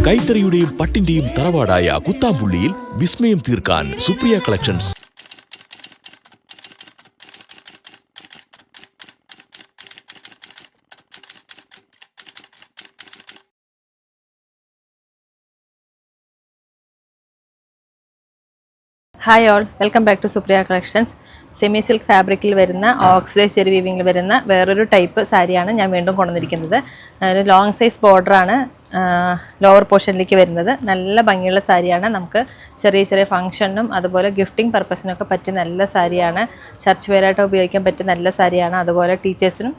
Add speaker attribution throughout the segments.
Speaker 1: കൈത്തറിയുടെയും പട്ടിന്റെയും തറവാടായ കുത്താമ്പുള്ളിയിൽ വിസ്മയം തീർക്കാൻ Supriya collections.
Speaker 2: Hi all, welcome back to Supriya collections. Semi silk ഫാബ്രിക്കിൽ വരുന്ന ഓക്സിഡൈസ് ജെറി വീവിങ്ങിൽ വരുന്ന വേറൊരു ടൈപ്പ് സാരിയാണ് ഞാൻ വീണ്ടും കൊണ്ടുവന്നിരിക്കുന്നത്. ഒരു ലോങ് സൈസ് ബോർഡറാണ് ലോവർ പോർഷനിലേക്ക് വരുന്നത്. നല്ല ഭംഗിയുള്ള സാരിയാണ്. നമുക്ക് ചെറിയ ചെറിയ ഫംഗ്ഷനും അതുപോലെ ഗിഫ്റ്റിംഗ് പർപ്പസിനൊക്കെ പറ്റിയ നല്ല സാരിയാണ്. ചർച്ച് വെയറായിട്ട് ഉപയോഗിക്കാൻ പറ്റിയ നല്ല സാരിയാണ്. അതുപോലെ ടീച്ചേഴ്സിനും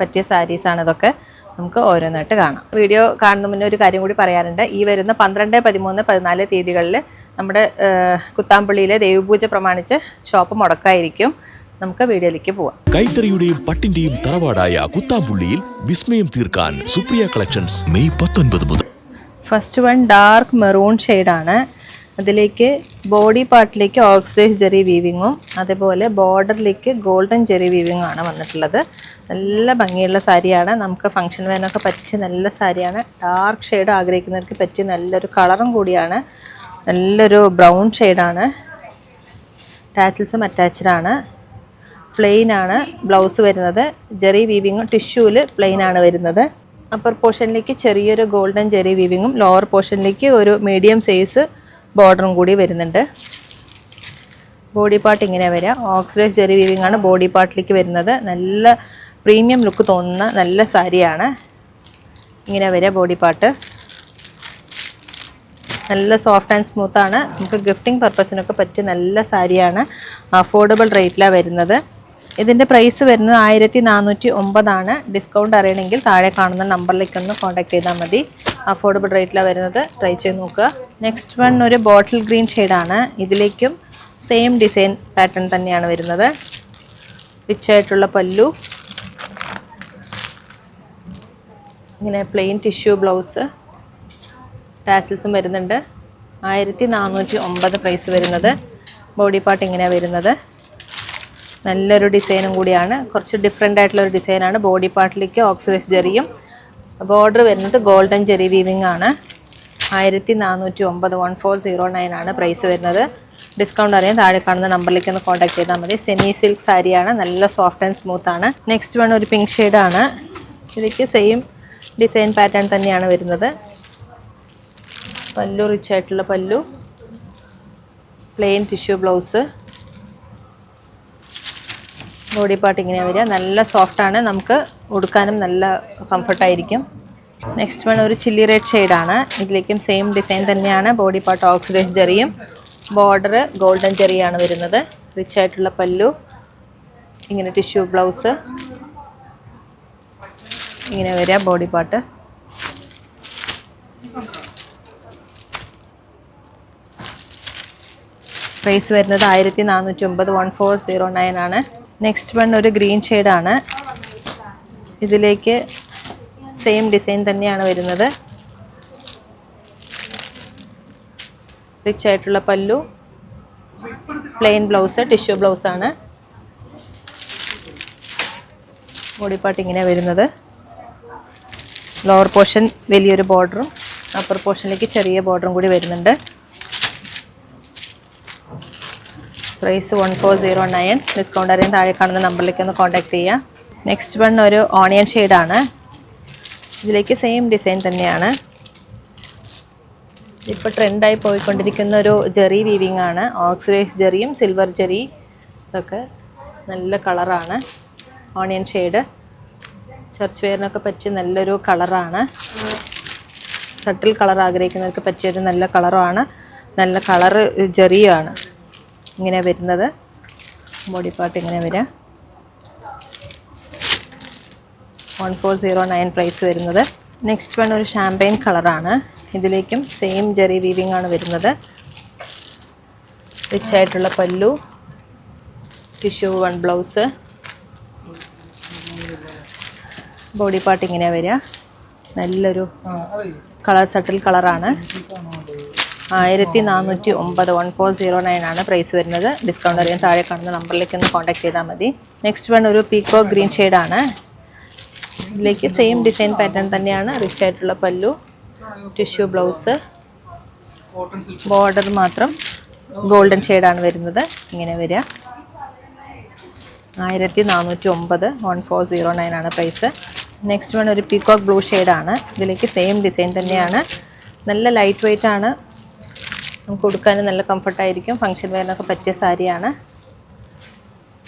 Speaker 2: പറ്റിയ സാരീസാണ് ഇതൊക്കെ. നമുക്ക് ഓരോന്നായിട്ട് കാണാം. വീഡിയോ കാണുന്ന മുന്നേ ഒരു കാര്യം കൂടി പറയാറുണ്ട്. ഈ വരുന്ന 12, 13, 14 തീയതികളിൽ നമ്മുടെ കുത്താമ്പള്ളിയിലെ ദേവപൂജ പ്രമാണിച്ച് ഷോപ്പ് മുടക്കായിരിക്കും. നമുക്ക് വീഡിയോയിലേക്ക് പോവാം.
Speaker 1: കൈത്തറിയുടെയും പട്ടിന്റെയും തറവാടായ കുത്താമ്പുള്ളിയിൽ വിസ്മയം തീർക്കാൻ സുപ്രിയ കളക്ഷൻസ് മെയ് 19 മുതൽ.
Speaker 2: ഫസ്റ്റ് വൺ ഡാർക്ക് മെറൂൺ ഷെയ്ഡാണ്. അതിലേക്ക് ബോഡി പാർട്ടിലേക്ക് ഓക്സിഡൈസ് ജെറി വീവിങ്ങും അതേപോലെ ബോർഡറിലേക്ക് ഗോൾഡൻ ജെറി വീവിങ്ങും ആണ് വന്നിട്ടുള്ളത്. നല്ല ഭംഗിയുള്ള സാരിയാണ്. നമുക്ക് ഫംഗ്ഷൻ വേനൊക്കെ പറ്റിയ നല്ല സാരിയാണ്. ഡാർക്ക് ഷെയ്ഡ് ആഗ്രഹിക്കുന്നവർക്ക് പറ്റിയ നല്ലൊരു കളറും കൂടിയാണ്. നല്ലൊരു ബ്രൗൺ ഷെയ്ഡാണ്. ടാച്ചിൽസും അറ്റാച്ച്ഡാണ്. പ്ലെയിൻ ആണ് ബ്ലൗസ് വരുന്നത്. ജെറി വീവിങ്ങും ടിഷ്യൂവിൽ പ്ലെയിൻ ആണ് വരുന്നത്. അപ്പർ പോർഷനിലേക്ക് ചെറിയൊരു ഗോൾഡൻ ജെറി വീവിങ്ങും ലോവർ പോർഷനിലേക്ക് ഒരു മീഡിയം സൈസ് ബോർഡറും കൂടി വരുന്നുണ്ട്. ബോഡി പാർട്ട് ഇങ്ങനെ വരിക. ഓക്സിഡൈസ് ജെറി വീവിംഗ് ആണ് ബോഡി പാർട്ടിലേക്ക് വരുന്നത്. നല്ല പ്രീമിയം ലുക്ക് തോന്നുന്ന നല്ല സാരിയാണ്. ഇങ്ങനെ വരിക ബോഡി പാർട്ട്. നല്ല സോഫ്റ്റ് ആൻഡ് സ്മൂത്താണ്. നമുക്ക് ഗിഫ്റ്റിംഗ് പർപ്പസിനൊക്കെ പറ്റിയ നല്ല സാരിയാണ്. അഫോർഡബിൾ റേറ്റിലാണ് വരുന്നത്. ഇതിൻ്റെ പ്രൈസ് വരുന്നത് 1409 ആണ്. ഡിസ്കൗണ്ട് അറിയണമെങ്കിൽ താഴെ കാണുന്ന നമ്പറിലേക്കൊന്ന് കോൺടാക്ട് ചെയ്താൽ മതി. അഫോർഡബിൾ റേറ്റിലാണ് വരുന്നത്. ട്രൈ ചെയ്ത് നോക്കുക. നെക്സ്റ്റ് വൺ ഒരു ബോട്ടിൽ ഗ്രീൻ ഷെയ്ഡാണ്. ഇതിലേക്കും സെയിം ഡിസൈൻ പാറ്റേൺ തന്നെയാണ് വരുന്നത്. റിച്ച് ആയിട്ടുള്ള പല്ലു, ഇങ്ങനെ പ്ലെയിൻ ടിഷ്യൂ ബ്ലൗസ്, ടാസിൽസും വരുന്നുണ്ട്. 1409 പ്രൈസ് വരുന്നത്. ബോഡി പാർട്ട് ഇങ്ങനെയാണ് വരുന്നത്. നല്ലൊരു ഡിസൈനും കൂടിയാണ്. കുറച്ച് ഡിഫറെൻ്റ് ആയിട്ടുള്ളൊരു ഡിസൈനാണ്. ബോഡി പാർട്ടിലേക്ക് ഓക്സിഡൈസ് ജെറിയും ബോർഡർ വരുന്നത് ഗോൾഡൻ ജെറി വീവിംഗ് ആണ്. 1409 1409 ആണ് പ്രൈസ് വരുന്നത്. ഡിസ്കൗണ്ട് അറിയാൻ താഴെ കാണുന്ന നമ്പറിലേക്ക് ഒന്ന് കോൺടാക്ട് ചെയ്താൽ മതി. സെമി സിൽക്ക് സാരിയാണ്. നല്ല സോഫ്റ്റ് ആൻഡ് സ്മൂത്ത് ആണ്. നെക്സ്റ്റ് വൺ ഒരു പിങ്ക് ഷെയ്ഡാണ്. ഇതിലേക്ക് സെയിം ഡിസൈൻ പാറ്റേൺ തന്നെയാണ് വരുന്നത്. പല്ലു റിച്ച് ആയിട്ടുള്ള pallu, plain tissue blouse, body part ഇങ്ങനെയാണ് വരിക. നല്ല സോഫ്റ്റാണ്. നമുക്ക് ഉടുക്കാനും നല്ല കംഫർട്ടായിരിക്കും. നെക്സ്റ്റ് വൺ ഒരു ചില്ലി റെഡ് ഷെയ്ഡാണ്. ഇതിലേക്കും സെയിം ഡിസൈൻ തന്നെയാണ്. ബോഡി പാർട്ട് ഓക്സിഡൈസ് ജെറിയും ബോർഡർ ഗോൾഡൻ ജെറിയാണ് വരുന്നത്. റിച്ച് ആയിട്ടുള്ള പല്ലു, ഇങ്ങനെ ടിഷ്യൂ ബ്ലൗസ്, ഇങ്ങനെ വരിക ബോഡി പാർട്ട്. പ്രൈസ് വരുന്നത് 1409 1409 ആണ്. നെക്സ്റ്റ് വൺ ഒരു ഗ്രീൻ ഷെയ്ഡാണ്. ഇതിലേക്ക് സെയിം ഡിസൈൻ തന്നെയാണ് വരുന്നത്. റിച്ച് ആയിട്ടുള്ള പല്ലു, പ്ലെയിൻ ബ്ലൗസ്, ടിഷ്യൂ ബ്ലൗസാണ്. ബോഡി പാർട്ട് ഇങ്ങനെ വരുന്നത്. ലോവർ പോർഷൻ വലിയൊരു ബോർഡറും അപ്പർ പോർഷനിലേക്ക് ചെറിയ ബോർഡറും കൂടി വരുന്നുണ്ട്. പ്രൈസ് 1409. ഡിസ്കൗണ്ട് അറിയാൻ താഴെ കാണുന്ന നമ്പറിലേക്ക് ഒന്ന് കോൺടാക്ട് ചെയ്യുക. നെക്സ്റ്റ് വൺ ഒരു ഓണിയൻ ഷെയ്ഡാണ്. ഇതിലേക്ക് സെയിം ഡിസൈൻ തന്നെയാണ്. ഇപ്പോൾ ട്രെൻഡായി പോയിക്കൊണ്ടിരിക്കുന്ന ഒരു ജെറി വീവിംഗ് ആണ്. ഓക്സിഡൈസ് ജെറിയും സിൽവർ ജെറി ഇതൊക്കെ നല്ല കളറാണ്. ഓണിയൻ ഷെയ്ഡ് ചർച്ച് വെയറിനൊക്കെ പറ്റിയ നല്ലൊരു കളറാണ്. സട്ടിൽ കളർ ആഗ്രഹിക്കുന്നവർക്ക് പറ്റിയൊരു നല്ല കളറുമാണ്. നല്ല കളറ് ജെറിയാണ് ഇങ്ങനെ വരുന്നത്. ബോഡി പാർട്ട് ഇങ്ങനെ വരിക. 1409 പ്രൈസ് വരുന്നത്. നെക്സ്റ്റ് വൺ ഒരു ഷാമ്പെയിൻ കളറാണ്. ഇതിലേക്കും സെയിം ജെറി വീവിംഗ് ആണ് വരുന്നത്. റിച്ച് ആയിട്ടുള്ള പല്ലു, tissue one blouse, body part ഇങ്ങനെ വരിക. നല്ലൊരു കളർ സട്ടിൽ കളറാണ്. 1409 1409 ആണ് പ്രൈസ് വരുന്നത്. ഡിസ്കൗണ്ട് അറിയാൻ താഴെ കാണുന്ന നമ്പറിലേക്ക് ഒന്ന് കോൺടാക്ട് ചെയ്താൽ മതി. നെക്സ്റ്റ് വൺ ഒരു പീക്കോ ഗ്രീൻ ഷെയ്ഡാണ്. ഇതിലേക്ക് സെയിം ഡിസൈൻ പാറ്റേൺ തന്നെയാണ്. റിച്ച് ആയിട്ടുള്ള പല്ലു, ടിഷ്യൂ ബ്ലൗസ്, ബോർഡർ മാത്രം ഗോൾഡൻ ഷെയ്ഡാണ് വരുന്നത്. ഇങ്ങനെ വരിക. 1409, 1409 ആണ് പ്രൈസ്. നെക്സ്റ്റ് വൺ ഒരു പീകോക്ക് ബ്ലൂ ഷെയ്ഡാണ്. ഇതിലേക്ക് സെയിം ഡിസൈൻ തന്നെയാണ്. നല്ല ലൈറ്റ് വെയ്റ്റ് ആണ്, നമുക്ക് കൊടുക്കാനും നല്ല കംഫർട്ടായിരിക്കും. ഫംഗ്ഷൻ വെയറിനൊക്കെ പറ്റിയ സാരിയാണ്.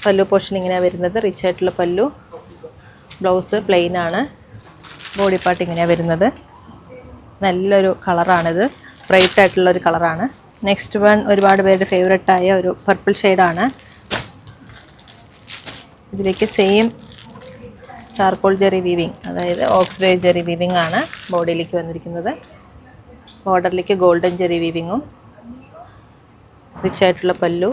Speaker 2: പല്ലു പോർഷൻ ഇങ്ങനെ വരുന്നത്, റിച്ച് ആയിട്ടുള്ള പല്ലു. ബ്ലൗസ് പ്ലെയിൻ ആണ്. ബോഡി പാർട്ട് ഇങ്ങനെയാണ് വരുന്നത്. നല്ലൊരു കളറാണിത്, ബ്രൈറ്റ് ആയിട്ടുള്ളൊരു കളറാണ്. നെക്സ്റ്റ് വൺ ഒരുപാട് പേരുടെ ഫേവറേറ്റായ ഒരു പർപ്പിൾ ഷെയ്ഡാണ്. ഇതിലേക്ക് സെയിം ചാർക്കോൾ ജെറി വീവിങ്, അതായത് ഓക്സിഡൈസ് ജെറി വീവിങ് ആണ് ബോഡിയിലേക്ക് വന്നിരിക്കുന്നത്. ബോർഡറിലേക്ക് ഗോൾഡൻ ജെറി വീവിങ്ങും, റിച്ച് ആയിട്ടുള്ള പല്ലു.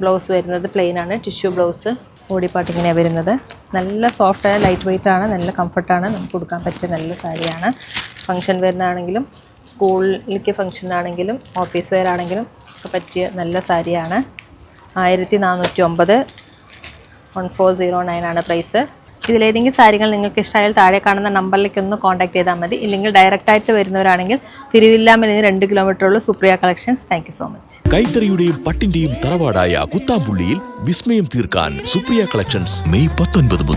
Speaker 2: ബ്ലൗസ് വരുന്നത് പ്ലെയിൻ ആണ്, ടിഷ്യൂ ബ്ലൗസ്. ബോഡി പാർട്ട് ഇങ്ങനെയാണ് വരുന്നത്. നല്ല സോഫ്റ്റായ ലൈറ്റ് വെയ്റ്റ് ആണ്, നല്ല കംഫർട്ടാണ്, നമുക്ക് കൊടുക്കാൻ പറ്റിയ നല്ല സാരിയാണ്. ഫംഗ്ഷൻ വെയറിനാണെങ്കിലും സ്കൂളിലേക്ക് ഫംഗ്ഷനാണെങ്കിലും ഓഫീസ് വെയർ ആണെങ്കിലും ഒക്കെ പറ്റിയ നല്ല സാരിയാണ്. 1409, 1409 ആണ് പ്രൈസ്. ഇതിലേതെങ്കിലും സാരികൾ നിങ്ങൾക്ക് ഇഷ്ടമായാൽ താഴെ കാണുന്ന നമ്പറിലേക്ക് ഒന്ന് കോൺടാക്ട് ചെയ്താൽ മതി. ഇല്ലെങ്കിൽ ഡയറക്റ്റായിട്ട് വരുന്നവരാണെങ്കിൽ തിരുവില്ലാമലിൽ നിന്ന് 2 കിലോമീറ്റർ ഉള്ള Supriya collections. Thank you so much.
Speaker 1: കൈത്തറിയുടെയും പട്ടിന്റെയും തറവാടായ കുത്താമ്പുള്ളിയിൽ വിസ്മയം തീർക്കാൻ സുപ്രിയ കളക്ഷൻസ് മെയ് 19 മുതൽ.